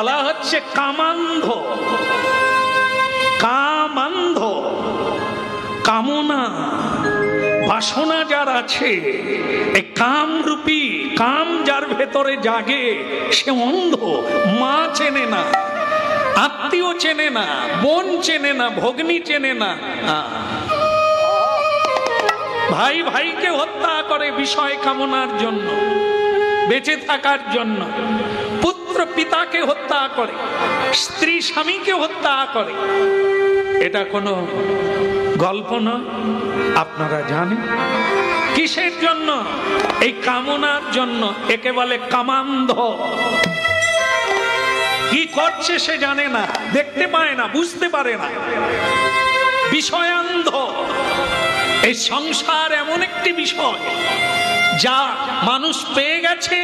বলা হচ্ছে কামান্ধ। কামান্ধ, কামনা বাসনা যার আছে, এই কামরূপী কাম যার ভেতরে জাগে, সে অন্ধ। মা চেনে না, আত্মীয় চেনে না, বোন চেনে না, ভগ্নী চেনে না। ভাই ভাইকে হত্যা করে বিষয় কামনার জন্য, বেঁচে থাকার জন্য। পুত্র পিতাকে হত্যা করে, স্ত্রী স্বামীকে হত্যা করে। এটা কোনো গল্প নয়, আপনারা জানেন। কিসের জন্য? এই কামনার জন্য। একে বলে কামান্ধ। কি করছে সে জানে না, দেখতে পায় না, বুঝতে পারে না। বিষয়ান্ধ। এই সংসার এমন একটি বিষয় যা মানুষ পেয়ে গেছে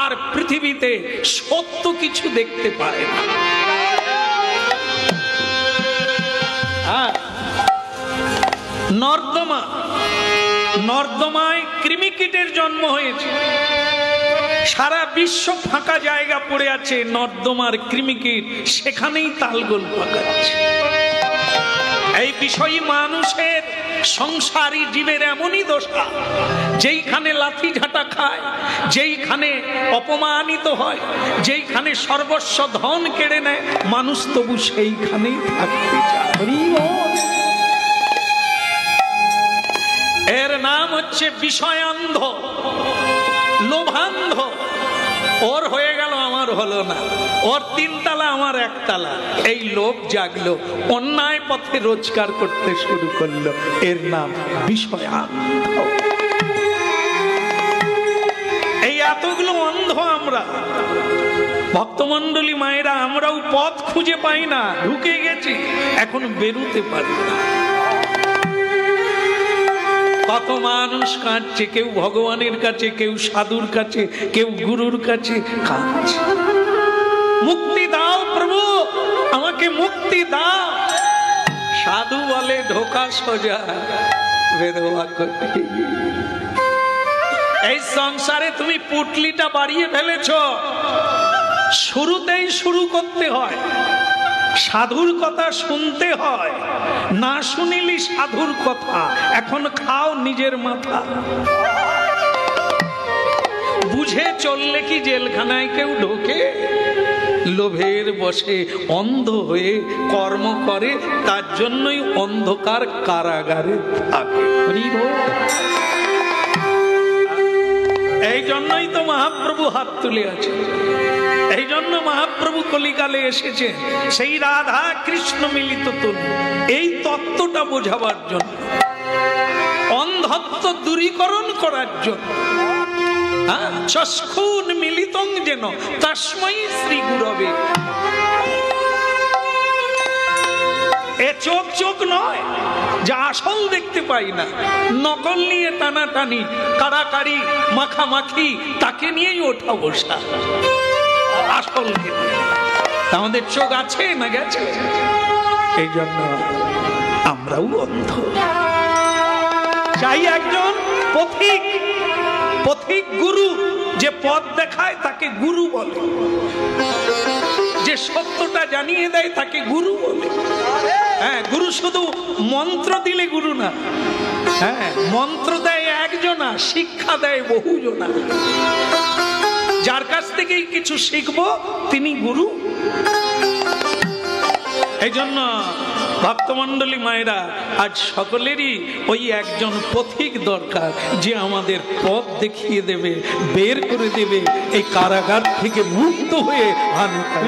আর পৃথিবীতে সত্য কিছু দেখতে পায় না। নর্দমা, নর্দমায় কৃমিকীটের জন্ম হয়েছে। সারা বিশ্ব ফাঁকা জায়গা পড়ে আছে নর্দমার কৃমিকীট, সেখানেই তালগোল পাকাচ্ছে। এই বিষয়ই মানুষের, সংসারী জীবের এমনই দশা, যেইখানে লাথি ঝাঁটা খায়, যেইখানে অপমানিত হয়, যেইখানে সর্বস্ব ধন কেড়ে নেয়, মানুষ তবু সেইখানেই থাকতে চায়। এর নাম হচ্ছে বিষয়ান্ধ, লোভান্ধ। ওর হয়ে গেল, আমার হলো না। ওর 3 তালা, আমার 1 তালা। এই লোভ জাগলো, অন্যায় পথে রোজগার করতে শুরু করলো। এর নাম বিষয়ান্ধ। এই এতগুলো অন্ধ আমরা, ভক্তমন্ডলী মায়েরা, আমরাও পথ খুঁজে পাই না, ঢুকে গেছি, এখন বেরোতে পারি না। কত মানুষ কাঁদছে, কেউ ভগবানের কাছে, কেউ সাধুর কাছে, কেউ গুরুর কাছে কাঁদছে। মুক্তি দাও প্রভু, আমাকে মুক্তি দাও। সাধু বলে ঢোকা সোজা, বেরোয়া কঠিন। এই সংসারে তুমি পুটলিটা বাড়িয়ে ফেলেছ, শুরুতেই শুরু করতে হয়। সাধুর কথা শুনতে হয়, না শুনিলি সাধুর কথা। এখন খাও নিজের মাথা। বুঝে চললে কি জেলখানায় কেউ ঢোকে? লোভের বশে অন্ধ হয়ে কর্ম করে, তার জন্যই অন্ধকার কারাগারে থাকে। এই জন্যই তো মহাপ্রভু হাত তুলে আছে। এই জন্য মহাপ্রভু কলিকালে এসেছে, সেই রাধা কৃষ্ণ মিলিত তনু, এই তত্ত্বটা বোঝাবার জন্য, অন্ধত্ব দূরীকরণ করার জন্য। চক্ষুন মিলিতং যেন তস্मै শ্রী গুরবে। এ চোখ চোখ নয়, যা আসল দেখতে পাই না, নকল নিয়ে টানাটানি, কাড়াকাড়ি, মাখামাখি, তাকে নিয়েই ওঠা বসা। আসল আমাদের চোখ আছে না গেছে? এই জন্য আমরাও অন্ধ। চাই একজন পথিক, পথিক গুরু, যে পথ দেখায় তাকে গুরু বলে, যে সত্যটা জানিয়ে দেয় তাকে গুরু বলে। হ্যাঁ, গুরু শুধু মন্ত্র দিলে গুরু না। হ্যাঁ, মন্ত্র দেয় একজনা, শিক্ষা দেয় বহুজনা। যার কাছ থেকেই কিছু শিখবো তিনি গুরু। এই জন্য ভক্তমন্ডলী মায়েরা, আজ সকলেরই ওই একজন পথিক দরকার, যে আমাদের পথ দেখিয়ে দেবে, বের করে দেবে এই কারাগার থেকে মুক্ত হয়ে আনবে।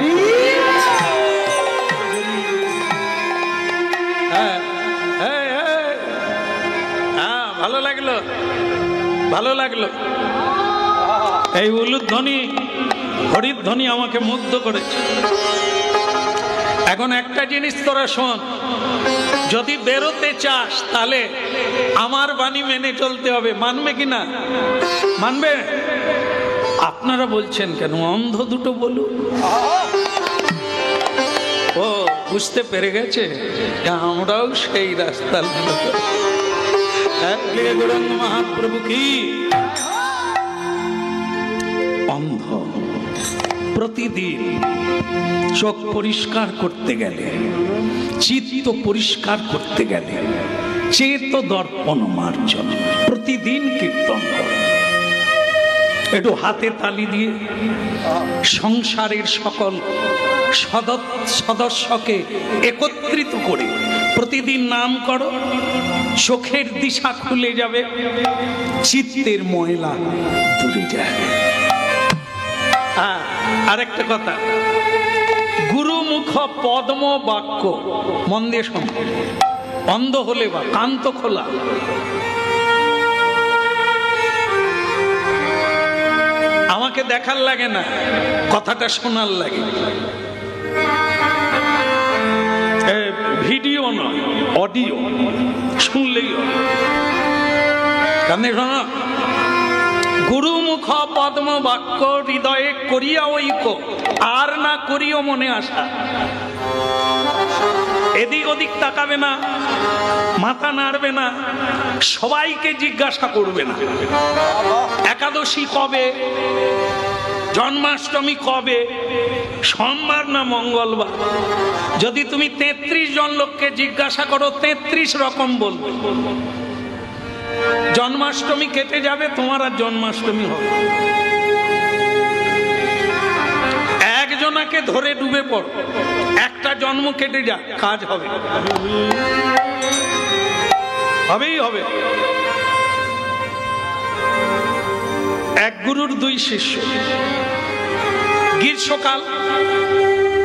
ভালো লাগলো, ভালো লাগলো। এই উলুধ্বনি, হরিধ্বনি আমাকে মুগ্ধ করেছে। এখন একটা জিনিস তোরা শোন, যদি বেরোতে চাস তাহলে আমার বাণী মেনে চলতে হবে। মানবে কিনা? মানবে? আপনারা বলছেন কেন? অন্ধ দুটো বলুন। ও বুঝতে পেরে গেছে, আমরাও সেই রাস্তার লোক। মহাপ্রভু কি অন্ধ, প্রতিদিন চোখ পরিষ্কার করতে গেলে, চিত্ত পরিষ্কার করতে গেলে চেত দর্পণ মার্জন, প্রতিদিন কীর্তন করো। একটু হাতে তালি দিয়ে সংসারের সকল সদস্যকে একত্রিত করে প্রতিদিন নাম করো। চোখের দিশা খুলে যাবে, চিত্তের ময়লা দূরে যাবে। আরেকটা কথা, গুরুমুখ পদ্ম বাক্য, মন দিয়ে শোন, অন্ধ হলে বা কান তো খোলা। আমাকে দেখার লাগে না, কথাটা শোনার লাগে। ভিডিও নয়, অডিও, শুনলেই কানে শোনা। গুরুমুখ পদ্ম বাক্য হৃদয়ে করিয়া ঐক্য, আর না করিও মনে আশা। এদিক ওদিক তাকাবে না, মাথা নাড়বে না, সবাইকে জিজ্ঞাসা করবে না একাদশী কবে, জন্মাষ্টমী কবে, সোমবার না মঙ্গলবার। যদি তুমি 33 জন লোককে জিজ্ঞাসা করো 33 রকম বলবে। জন্মাষ্টমী কেটে যাবে, তোমার আর জন্মাষ্টমী হবে। একজনাকে ধরে ডুবে পড়ো, একটা জন্ম কেটে যা, কাজ হবে, হবেই হবে। এক গুরুর 2 শিষ্য। গ্রীষ্মকাল,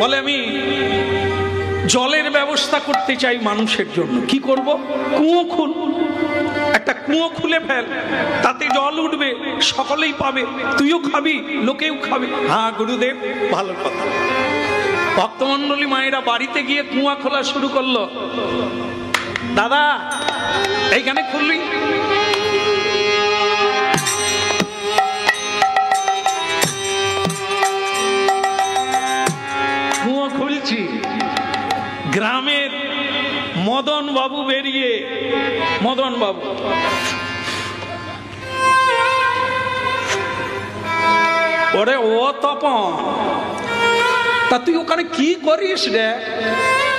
বলে আমি জলের ব্যবস্থা করতে চাই মানুষের জন্য। কি করব? কুয়ো খুল, একটা কুয়ো খুলে ফেল, তাতে জল উঠবে, সকলেই পাবে, তুইও খাবি, লোকেও খাবে। হ্যাঁ গুরুদেব, ভালো কথা। ভক্তমন্ডলী মায়েরা বাড়িতে গিয়ে কুয়া খোলা শুরু করলো। দাদা এইখানে খুললি, কুয়ো খুলছি। গ্রামের মদন বাবু বেরিয়ে, মদন বাবু, ওরে ও তপন, তা তুই ওখানে কি করিস রে?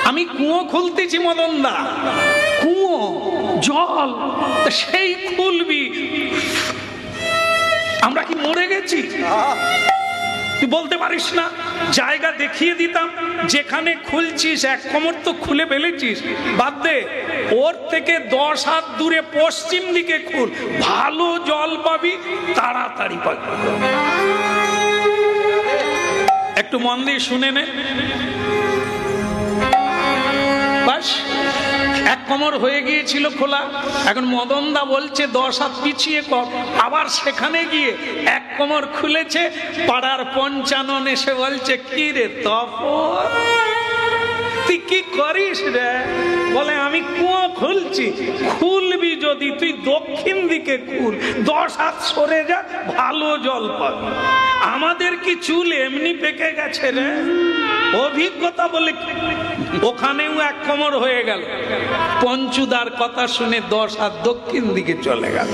আমি কুয়ো খুলতেছি মদন দা। কুয়ো, জল, সেই খুলবি? আমরা কি মরে গেছি? তুই বলতে পারিস না? জায়গা দেখিয়ে দিতাম, যেখানে খুলছিস 1 কোমর তো খুলে ফেলেছিস, বাদ দে। ওর থেকে 10 হাত দূরে পশ্চিম দিকে খুল, ভালো জল পাবি, তাড়াতাড়ি পাবি। একটু মন দিয়ে শুনে নে। বাস 1 কোমর হয়ে গিয়েছিল খোলা, এখন মদনদা বলছে 10 হাত পিছিয়ে কর। আবার সেখানে গিয়ে 1 কোমর খুলেছে। পাড়ার পঞ্চানন এসে বলছে, কি রে তপন, তুই কি করিস রে? বলে আমি কুয়ো খুলছি। খুলবি যদি তুই দক্ষিণ দিকে খুল, 10 হাত সরে যা, ভালো জল পাবি। আমাদের কি চুল এমনি পেকে গেছে রে? অভিজ্ঞতা বলে ওখানেও 1 কোমর হয়ে গেল। পঞ্চুদার কথা শুনে 10 হাত দক্ষিণ দিকে চলে গেল।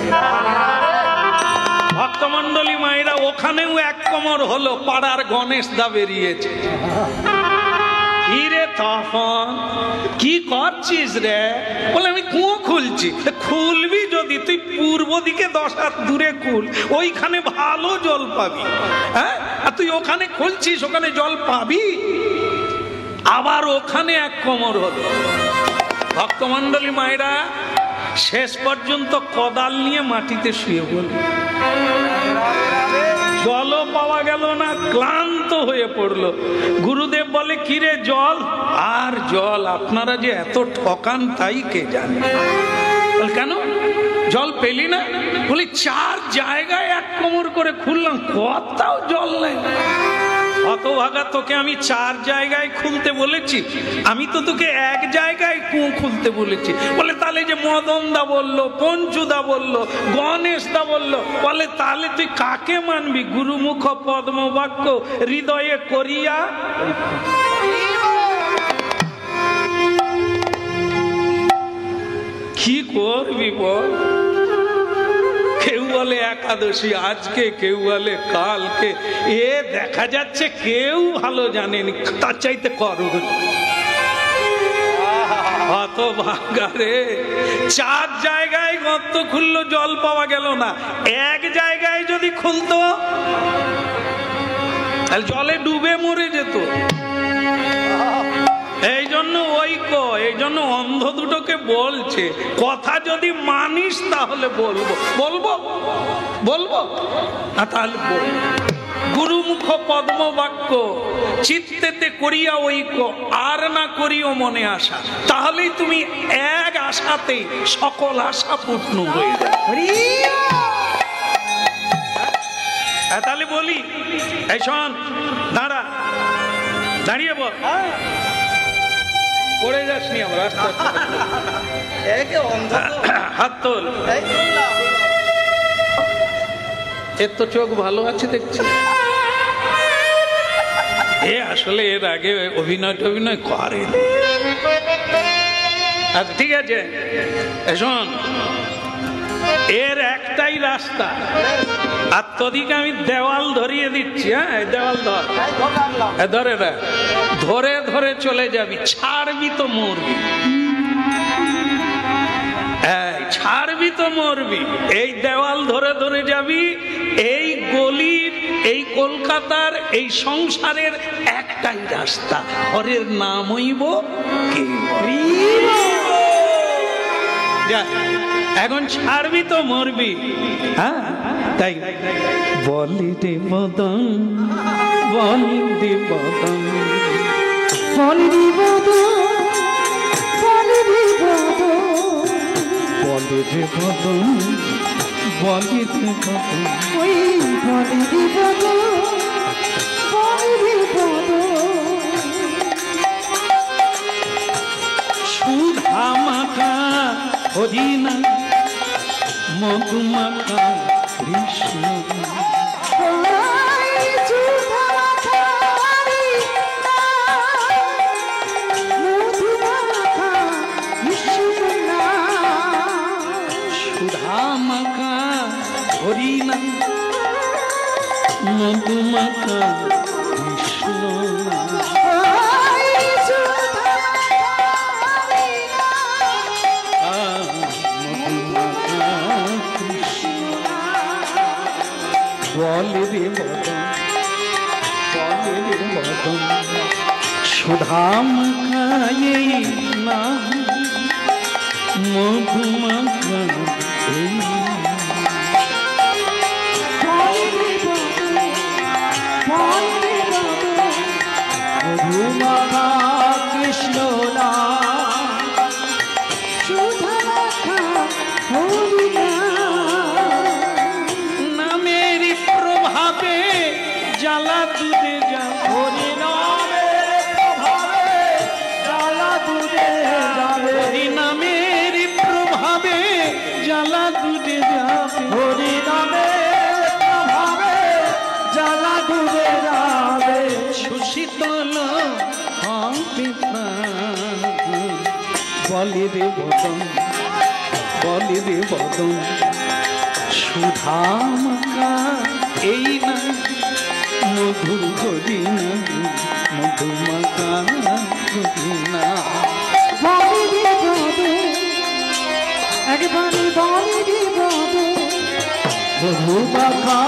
ভক্তমন্ডলী মায়েরা, ওখানেও 1 কোমর হলো। পাড়ার গণেশ দা বেরিয়েছে। তখন কি করছিস রে? বলে আমি কুয়ো খুলছি। খুলবি যদি তুই পূর্ব দিকে 10 হাত দূরে খুল, ওইখানে ভালো জল পাবি। হ্যাঁ, আর তুই ওখানে খুলছিস, ওখানে জল পাবি? আবার ওখানে 1 কোমর হলো। ভক্তমন্ডলী মায়েরা শেষ পর্যন্ত কোদাল নিয়ে মাটিতে শুয়ে পড়ল। জলও পাওয়া গেল না, ক্লান্ত হয়ে পড়লো। গুরুদেব বলে, কিরে জল? আর জল? আপনারা যে এত ঠকান তাই কে জানে। কেন জল পেলি না? বলি 4 জায়গায় 1 কোমর করে খুললাম, কোথাও জল নেই। হতভাগা, তোকে আমি 4 জায়গায় খুলতে বলেছি? আমি তো তোকে 1 জায়গায় কুয়ো খুলতে বলেছি। বলে তাহলে যে মদনদা বললো, পঞ্চুদা বললো, গণেশদা বললো, বলে তাহলে তুই কাকে মানবি? গুরুমুখ পদ্ম বাক্য হৃদয়ে করিয়া। কি করবি বল? কেউ বলে একাদশী আজকে, কেউ বলে কালকে, এ দেখা যাচ্ছে কেউ ভালো জানেনি, তার চাইতে করো অত ভাগারে। 4 জায়গায় গর্ত খুললো, জল পাওয়া গেল না। এক জায়গায় যদি খুলতো তাহলে জলে ডুবে মরে যেত। এই জন্য এই জন্য অন্ধ দুটোকে বলছে, কথা যদি মানিস তাহলে বলবো বলবো বলবো না, তাহলে বলবো। গুরুমুখ পদ্ম বাক্য চিত্তেতে করিয়া ঐক্য, আর না করিও মনে আশা, তাহলেই তুমি এক আশাতেই সকল আশা পূর্ণ হয়ে যাবে। তাহলে বলি, এই শোন, দাঁড়া, দাঁড়িয়ে বল, পড়ে যাসনি আমার রাস্তা, হাত তোল। এর তো চোখ ভালো আছে দেখছি, এ আসলে এর আগে অভিনয় করে। আচ্ছা ঠিক আছে, শোন, এর একটাই রাস্তা, আর তোদিকে আমি দেওয়াল ধরিয়ে দিচ্ছি। হ্যাঁ, দেওয়াল ধরে ধরে ধরে চলে যাবি, ছাড়বি তো মরবি, ছাড়বি তো মরবি। এই দেওয়াল ধরে ধরে যাবি, এই গলির, এই কলকাতার, এই সংসারের একটাই রাস্তা, হরের নাম হইব কে। এখন ছাড়বি তো মরবি। হ্যাঁ, তাই বলি রে বদন, বলি রে বদন, বলি রে বদন, বলি রে বদন, বলি রে বদন, বলি রে বদন, ওই বলি রে বদন, বলি রে বদন। সুধা মাখা হরিনা, মধুমাখা কৃষ্ণ, সুধা মাখা হরিনা, মধুমাখা কৃষ্ণ, বলে রে বদন, বলে রে বদন, সুধামাখা এই নাম, মধুমাখা এই মধুমাখা কৃষ্ণ জ্বালা দুধে যা, হরি নামের প্রভাবে জ্বালা দুধে যাবে, হরি নামের প্রভাবে জ্বালা দুধে যাবে, হরি নামের প্রভাবে জ্বালা দুধে যাবে, সুশীতল হবে প্রাণ। বলি রে বদন, বলি রে বদন, সুধামাখা এই না, মধুর হরিনা, মধুমাখা হরিনা, বলি রে বদন, একবারে বলি রে বদন, মধুমাখা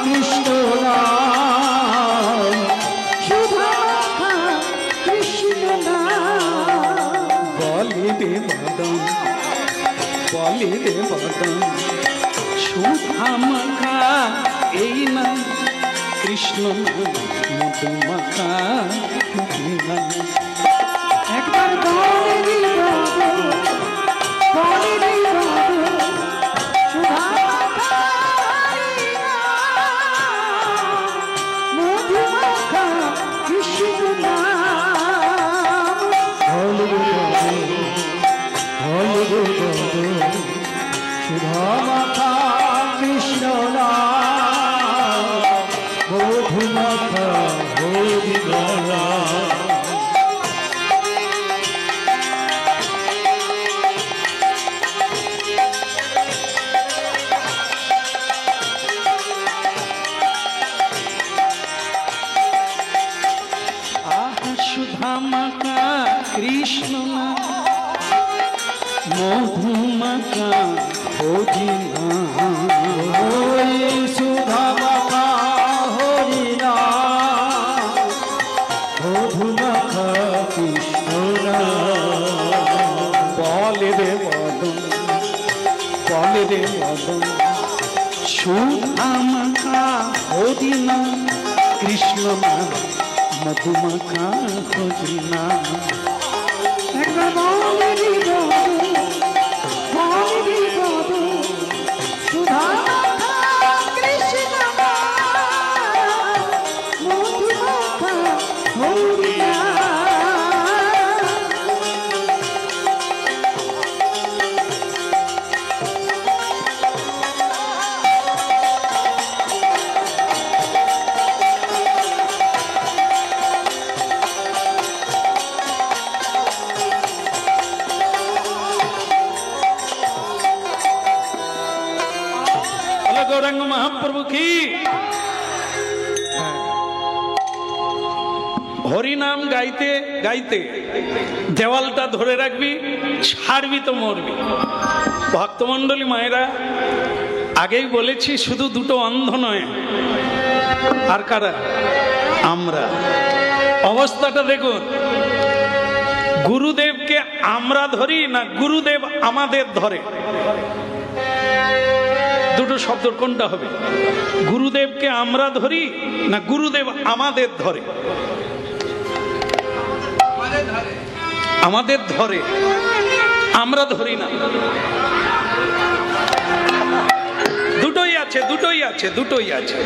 কৃষ্ণ নাম, সুধামাখা কৃষ্ণ নাম। বলি রে বদন, বলি রে বদন, সুধামাখা এই না, কৃষ্ণ মধুমাখা কৃষ্ণ। একবার বলি রে বদন, বলি রে বদন, সুধামাখা মধুমাখা কৃষ্ণ নাম। বলি রে বদন, বলি রে বদন, সুধামাখা কৃষ্ণ নাম, মধুমাখা হরিনা। সুধামাখা হরিনা কৃষ্ণ নাম মধুমাখা হরিনা গৌরাঙ্গ মহাপ্রভু কি হরিনাম গাইতে গাইতে দেওয়ালটা ধরে রাখবি, ছাড়বি তো মরবি। ভক্তমণ্ডলী মায়েরা, আগেই বলেছি শুধু দুটো অন্ধ নয়, আর কারা? আমরা। অবস্থাটা দেখুন, গুরুদেবকে আমরা ধরি না গুরুদেব আমাদের ধরে? দুটো শব্দ কোনটা হবে? গুরুদেবকে আমরা ধরি না গুরুদেব আমাদের ধরে? আমাদের ধরে, আমরা ধরি না। দুটোই আছে, দুটোই আছে, দুটোই আছে।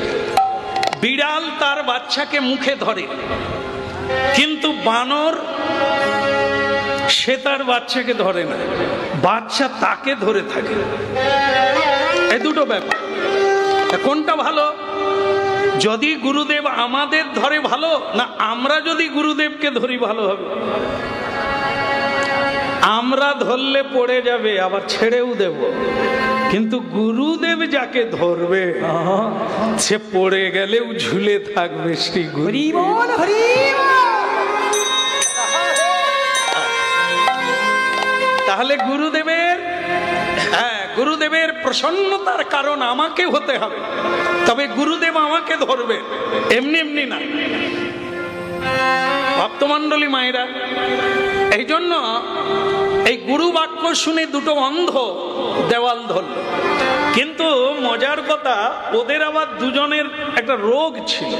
বিড়াল তার বাচ্চাকে মুখে ধরে, কিন্তু বানর সে তার বাচ্চাকে ধরে না, বাচ্চা তাকে ধরে থাকে। এই দুটো ব্যাপার, কোনটা ভালো? যদি গুরুদেব আমাদের ধরে ভালো, না আমরা যদি গুরুদেবকে ধরি ভালো হবে? আমরা ধরলে পড়ে যাবে, আবার ছেড়েও দেব, কিন্তু গুরুদেব যাকে ধরবে সে পড়ে গেলেও ঝুলে থাকবে। শ্রী গুরু। তাহলে গুরুদেবের, গুরুদেবের প্রসন্নতার কারণ আমাকে হতে হবে, তবে গুরুদেব আমাকে ধরবে, এমনি এমনি না। ভক্তমণ্ডলী মায়েরা, এই জন্য এই গুরু বাক্য শুনে দুটো অন্ধ দেওয়াল ধরল। কিন্তু মজার কথা, ওদের আবার দুজনের একটা রোগ ছিল,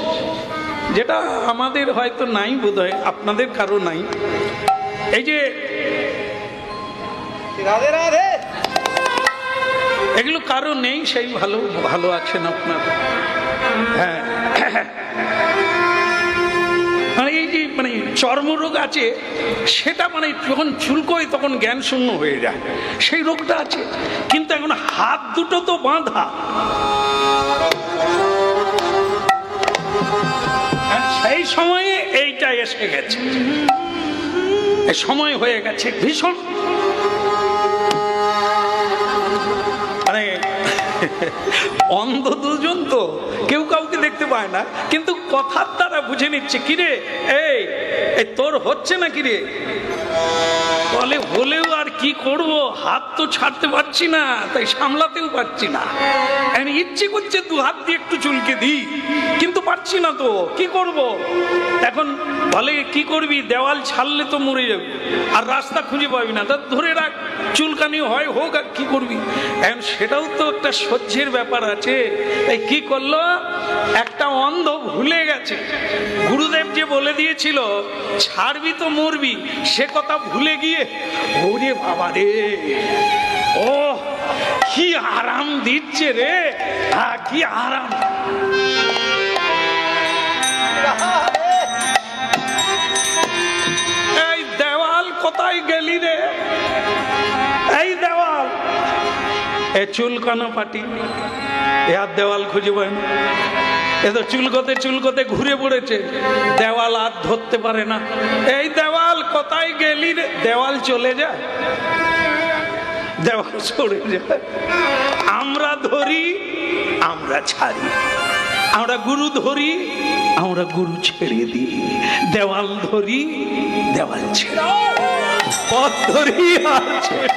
যেটা আমাদের হয়তো নাই, বোধহয় আপনাদের কারো নাই। এই যে রাধে রাধে, এগুলো কারো নেই, সেই ভালো ভালো আছেন আপনারা। হ্যাঁ, মানে এই যে মানে চর্মরোগ আছে, সেটা মানে যখন চুলকোয় তখন জ্ঞান শূন্য হয়ে যায়, সেই রোগটা আছে। কিন্তু এখন হাত দুটো তো বাঁধা, সেই সময়ে এইটা এসে গেছে, সময় হয়ে গেছে ভীষণ। মানে অন্ধ দুজন তো, কেউ কাউকে দেখতে পায় না, কিন্তু কথার দ্বারা বুঝে নিচ্ছে। কিরে এই তোর হচ্ছে না কিরে? বলে হলেও আর কি করব, হাত তো ছাড়তে পারছি না, তাই সামলাতেও পারছি না। ইচ্ছে করছে দু হাত দিয়ে একটু চুলকে দিই, কিন্তু পারছি না তো, কি করব? এখন বলে কি করবি, দেওয়াল ছাড়লে তো মরে যাবে, আর রাস্তা খুঁজে পাবি না, তা ধরে রাখ, চুলকানি হয় হোক, আর কি করবি? এখন সেটাও তো একটা সহ্যের ব্যাপার আছে। তাই কি করলো, একটা অন্ধ ভুলে গেছে গুরুদেব যে বলে দিয়েছিল ছাড়বি তো মরবি, সে কথা ভুলে গিয়ে ওরে বাবা রে, ও কি আরাম দিচ্ছে রে, কি আরাম। এই দেওয়াল কোথায় গেলি রে? এই দেওয়াল, এ চুলকানো পাটি, আর দেওয়াল খুঁজে পায় না। এ তো চুলকোতে চুলকোতে ঘুরে পড়েছে, দেওয়াল আর ধরতে পারে না। এই দেওয়াল কোথায় গেলি রে? দেওয়াল চলে যায়, দেওয়াল সরে যায়। আমরা ধরি, আমরা ছাড়ি, আমরা গুরু ধরি, আমরা গুরু ছেড়ে দিই, দেওয়াল ধরি, দেওয়াল ছেড়ে, পথ ধরি আর ছেড়ে।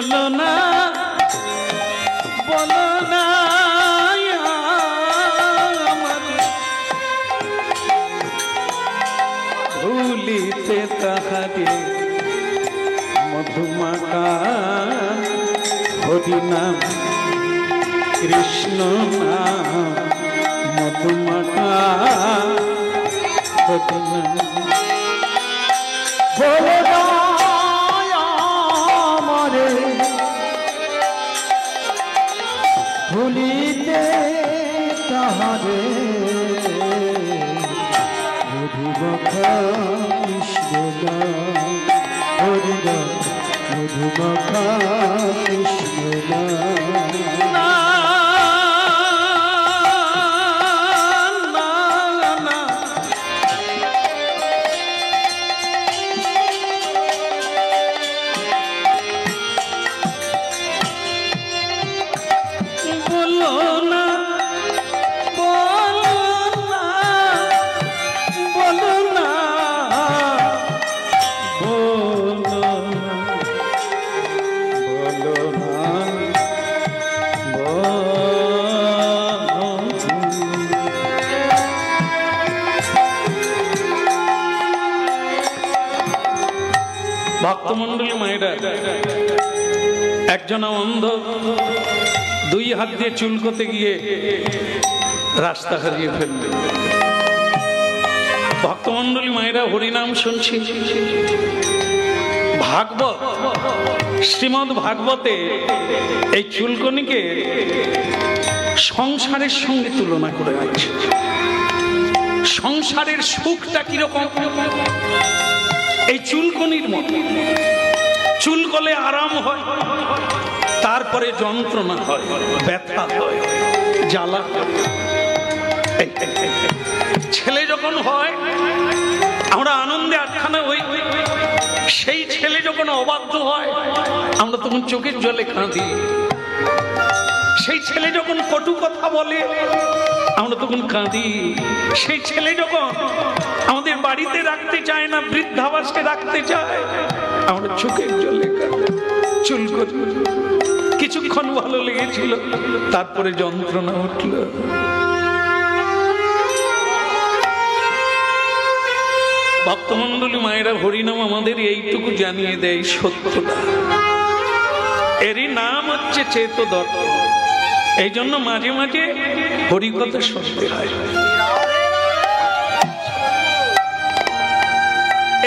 বলো না ভুলিতে তাহারে মধুমাখা হরি নাম কৃষ্ণ নাম মধুমাখা হরি নাম বলো না আমারে ভুলিতে তাহারে মধুমাখা কৃষ্ণ নাম হরি নাম মধুমাখা কৃষ্ণ নাম ভক্তমন্ডলী মায়েরা, একজন অন্ধ দুই হাত দিয়ে চুলকোতে গিয়ে রাস্তা হারিয়ে ফেলল। ভক্তমন্ডলী মায়েরা, হরিনাম শুনছি। ভাগবত, শ্রীমদ ভাগবতে এই চুলকনিকে সংসারের সঙ্গে তুলনা করে আছে। সংসারের সুখটা কিরকম? এই চুলকনির মতো। চুলকলে আরাম হয়, তারপরে যন্ত্রণা হয়, ব্যথা হয়, জ্বালা হয়। ছেলে যখন হয় আমরা আনন্দে আটখানা হই, সেই ছেলে যখন অবাধ্য হয় আমরা তখন চোখের জলে কাঁদি। সেই ছেলে যখন কটু কথা বলে আমরা তখন কাঁদি। সেই ছেলে যখন আমাদের বাড়িতে রাখতে চায় না, বৃদ্ধাবাসকে রাখতে চায়, আমরা চোখের জলে কাঁদি। চুলকনি কিছুক্ষণ ভালো লেগেছিল, তারপরে যন্ত্রণা উঠল। ভক্তমন্ডলী মায়েরা, হরিনাম আমাদের এইটুকু জানিয়ে দেয় সত্যটা। এরই নাম হচ্ছে চেতদর্পণ। এই জন্য মাঝে মাঝে হরিকথা শুনতে হয়।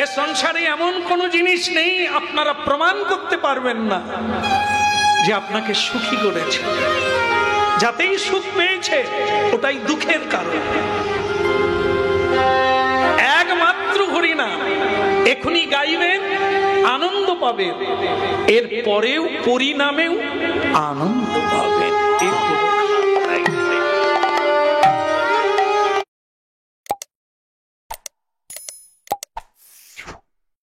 এ সংসারে এমন কোন জিনিস নেই আপনারা প্রমাণ করতে পারবেন না যে আপনাকে সুখী করেছে। যাতেই সুখ পেয়েছে ওটাই দুঃখের কারণ। একমাত্র হরিনাম এখনই গাইবেন, আনন্দ পাবেন, এর পরেও পরিণামেও আনন্দ পাবেন।